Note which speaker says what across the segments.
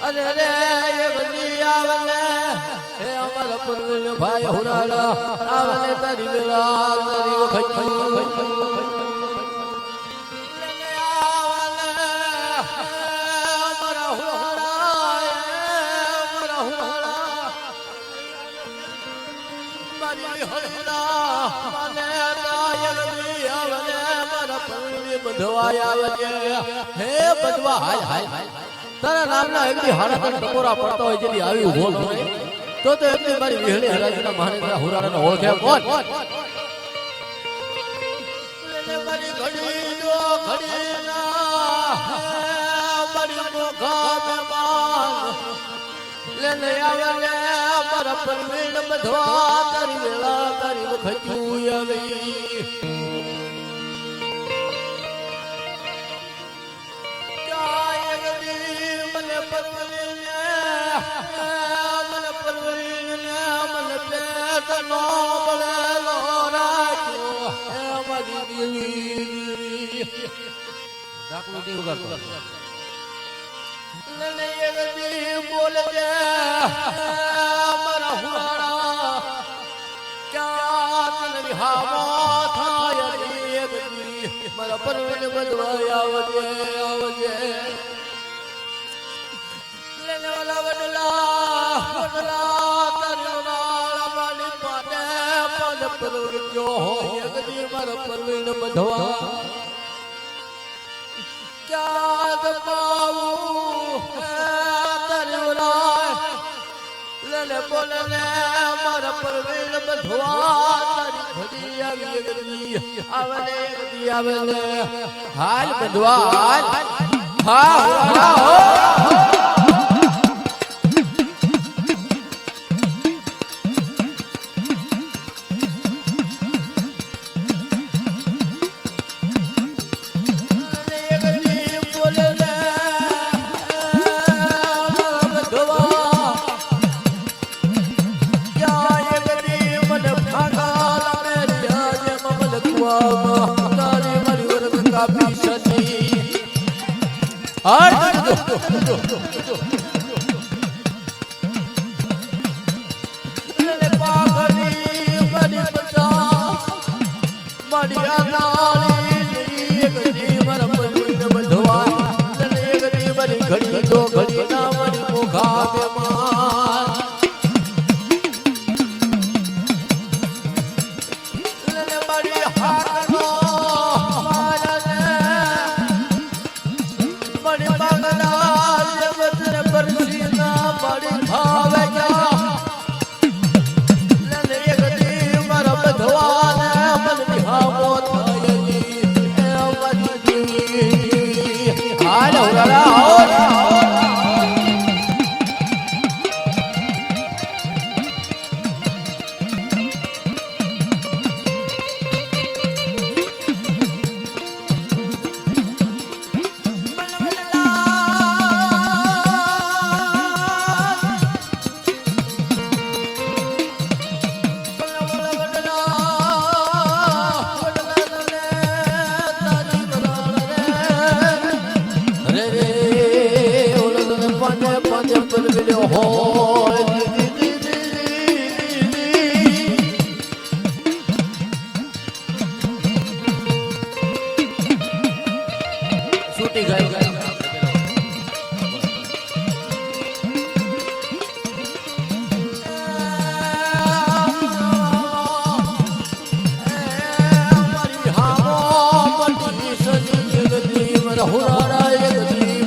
Speaker 1: અરે રે એ બધી આવલે હે અમાર પરવેલ ભાઈ હુરાલા આવલે તારી વેલા તારી વખત હે બધવા હાય હાય તારા નામના એકડી હાડા તને ટકોરા પડતા હોય જેની આવી ઉભો હોય તો એકડી મારી વિહળી હરાજીના મહારાજના હુરારાને ઓળખે કોણ લેને મારી ઘડી જો ઘડી ના મારી મોખા મેમાન લેને આવે મારા પરવીણ બધવા તારી વેળા તારી વખત આવી બોલ મારા હુરાણા ક્યાં થાય મારા પરવીન બધવા આવજે આવજે લેને વાલા વડલા વડલા તરવાળા વાલી પાને પદ પરવર્યો હોય ગદી મારા પરવીન બધવા ક્યાં દબાવું તરવાળા લેને બોલે મારા પરવીન બધવા તારી ઘડી આવી ગદી આવલે ગદી આવલે હાલ બધવા હા હા ઘડી તો ઘડી ના મારી મોખા બેમાન લેને મારી હારનો મારને મારી બાગલા જગતને પરસીના મારી ભાવે જા લેને એકડી મારા બધવાને મન વિહામો થયેલી એ મારી હાલ હોરા છૂટી ગઈ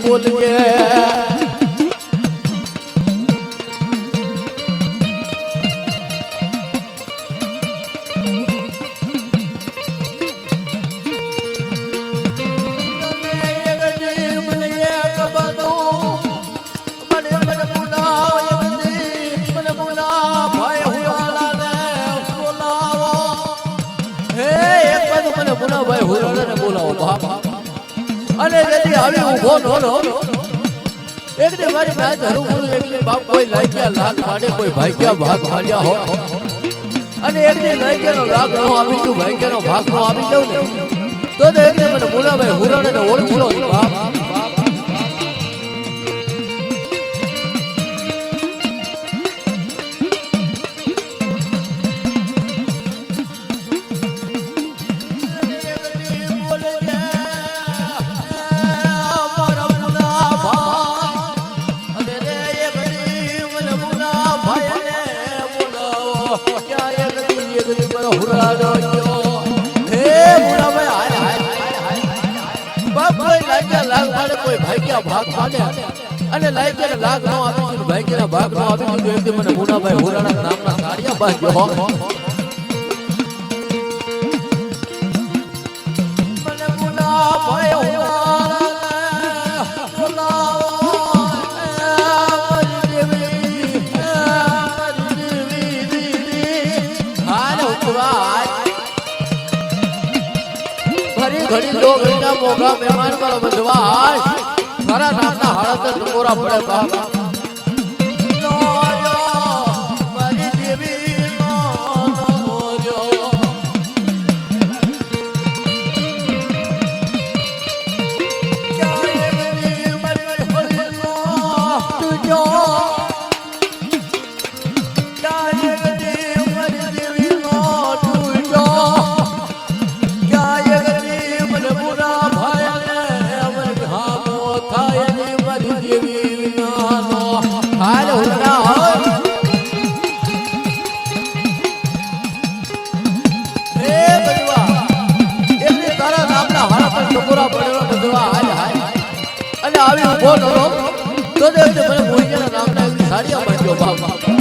Speaker 1: બોલ કે બોલાવો બાપ અને જેથી આવી ઉભો નો એક દે મારી મેચ હરું એકલી બાપ કોઈ લાગ્યા લાખ માડે કોઈ ભાગ્યા ભાગ ભાગ્યા હો અને એકને ભાઈકેનો ભાગ નો આપી દઉં ભાઈકેનો ભાગ નો આપી દઉં ને તો એકને મને મુનાભાઈ હુરાણાને ઓળખી લો બાપ ભાગ પાડે અને લાઈક લાખ નો આપી દીધું ભાઈ ભાગ નો આપી દીધું એકદમ મને મુનાભાઈ હુરાણા નામના સાડિયા બાંધ્યો મને મુનાભાઈ ઘડી દો ઘડીના મોગા મહેમાન મારો બંધવા મારા નામના હાલત ટકોરા પડે બાપ મારી દેવી આવી ઉભો નતો તો મને મોહિયાના નામના સાડિયા બાંધ્યો બાપ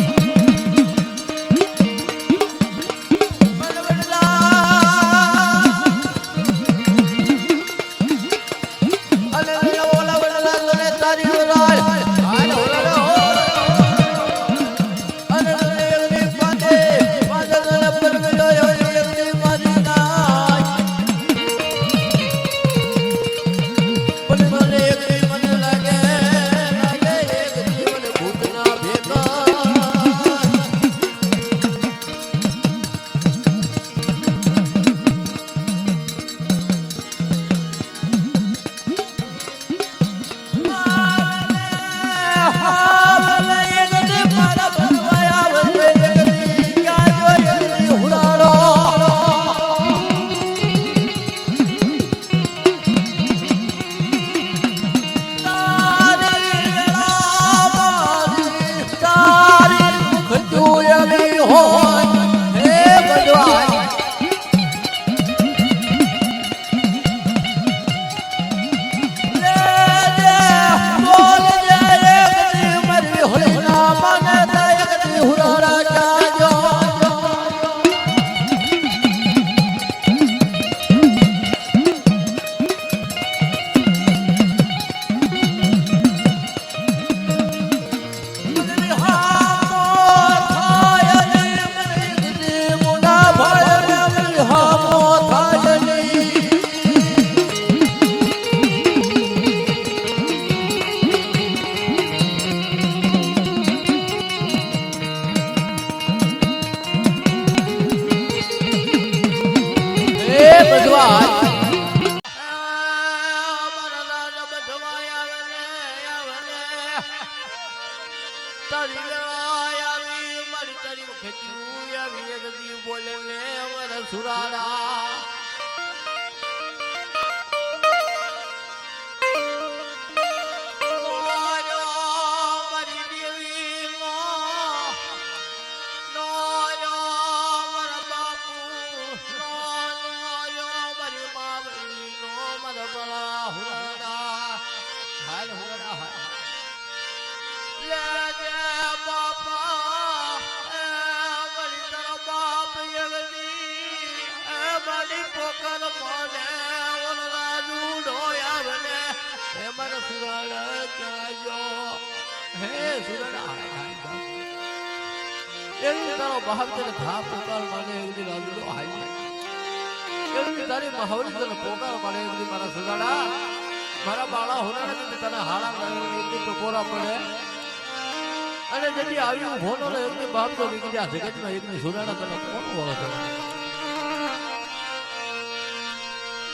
Speaker 1: અને જેથી આવ્યું ભોનો ને એકની બાપ તો નીકળી આ જગતમાં એકની સુરાણા તને કોણ ઓળખે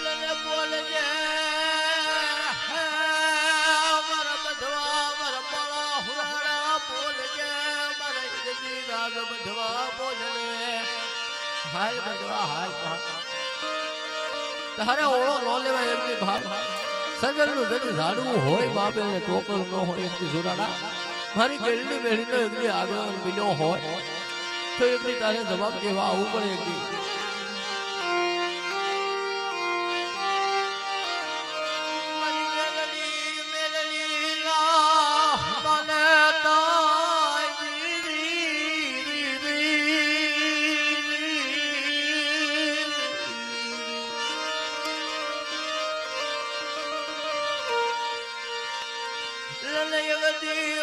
Speaker 1: લને બોલજે મારા બધવા મારા પાળા હુરાણા બોલજે મારા ઈદની રાગ બધવા બોલને હાય બધવા હાય તારે ઓળો નો લેવાય એમની ભાવ સગરનું જડી ઝાડવું હોય બાપે ને ટોકર ન હોય એકની સુરાણા મારી ગેલની બેડીનો એકની આગળ મિલ્યો હોય તો એકની તારે જવાબ દેવા આવવું પડે એકની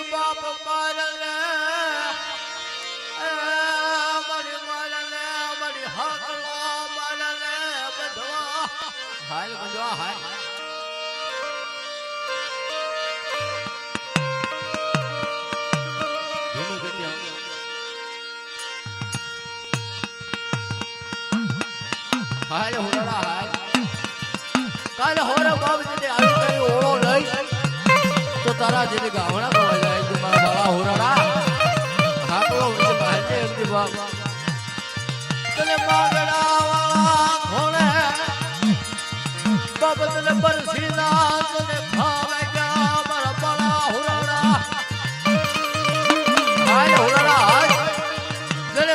Speaker 1: બાપ મારને મારી મારને મારી હકલો મારને બધવા હાલ બધવા હાલ ધીમે ગતિ હાલ હોરા હાલ કાલે હોરા બાપ જે આવી ગઈ ઓળો લઈ તો તારા જેને ગાવણા ગવા જાય તો મારા બાળા હોરાડા હાકલો ઉઠે બહારને એમની બાપ તને માગડા વાળા ઘોડે બાપ તને બરસીના તને ખાવે ગયા મારા બાળા હોરાડા હાય હોરાડા હાય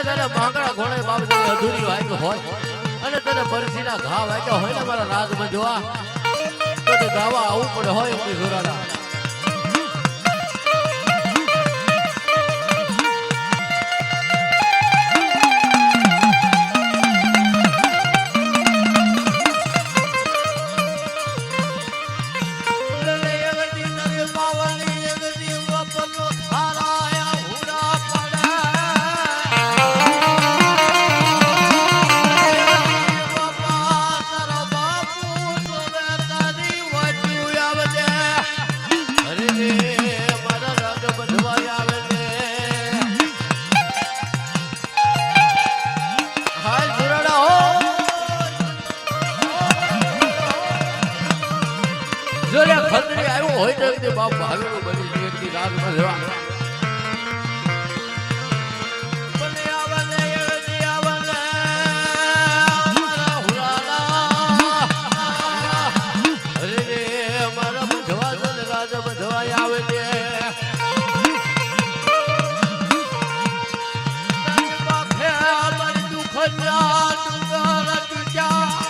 Speaker 1: તને માગડા ઘોડે બાપ તને અધૂરી વાગ્યું હોય અને તને બરસીના ઘા વાગ્યા હોય ને મારા રાજમાં જોવા તો તે ગાવા આવવું પડે હોય એમની હોરાડા બાપ ભાવેલું બની એકની રાતમાં જવા બને આવને એવી આવને મારા હુરાલા અરે રે મારા બધવા જન રાજ બધવા આવે છે બાપે મારી દુખના ડુંગર તુજા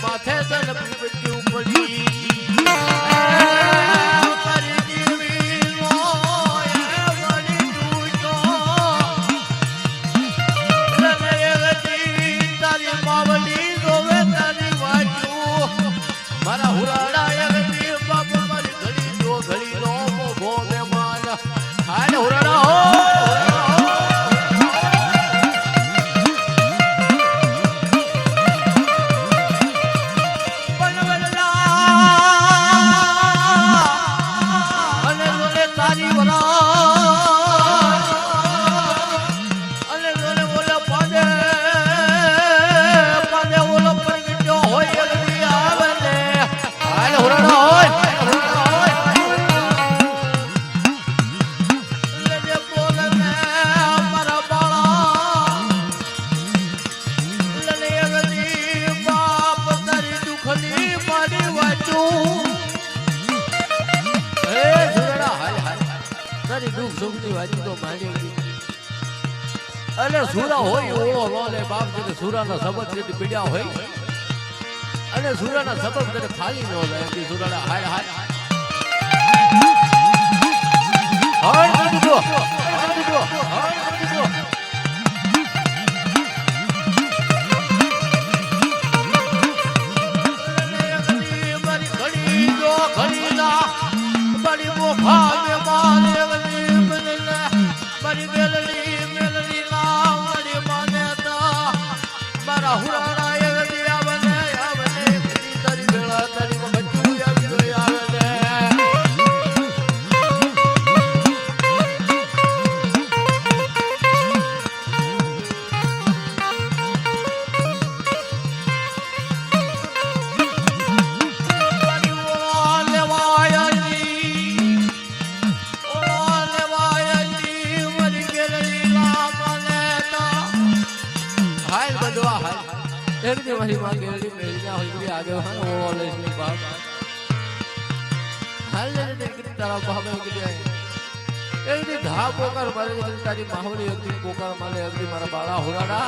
Speaker 1: માથે તન પીપટી ઉપડી કરી દીવી મોય વળી દૂતો રગતી તારી માવડી રોવે તારી વાજુ મારા હુરાડા એકતી બાપ મારી ઘડી નો મોભો મે માન હાલ હુરાડા હો એટલે સુરા હોય ઓળો નો લે બાપ જે સુરાના શબ્દ જેથી પીડ્યા હોય અને સુરાના શબ્દ જેને ખાલી નો લે કે સુરાના હાય હાય હાય દીધો દીધો દીધો બડી મોખા મે મારે વલી બનલે બડી બેલડી મેલડી ના વડી માને તા મારા હુરાણા એવી આવને આવને કદી તારી વેળા તારી બચ્ચું આવી ગઈ આવને एक दिन वही मां गेली मेलिया होई आगे हां वो लेसनी बाप हाल ले देख तारा बाबा के लिए एक दिन धा पोकर मारे तारी माहौली एक दिन पोकर मारे एक दिन मारा बाला हुराड़ा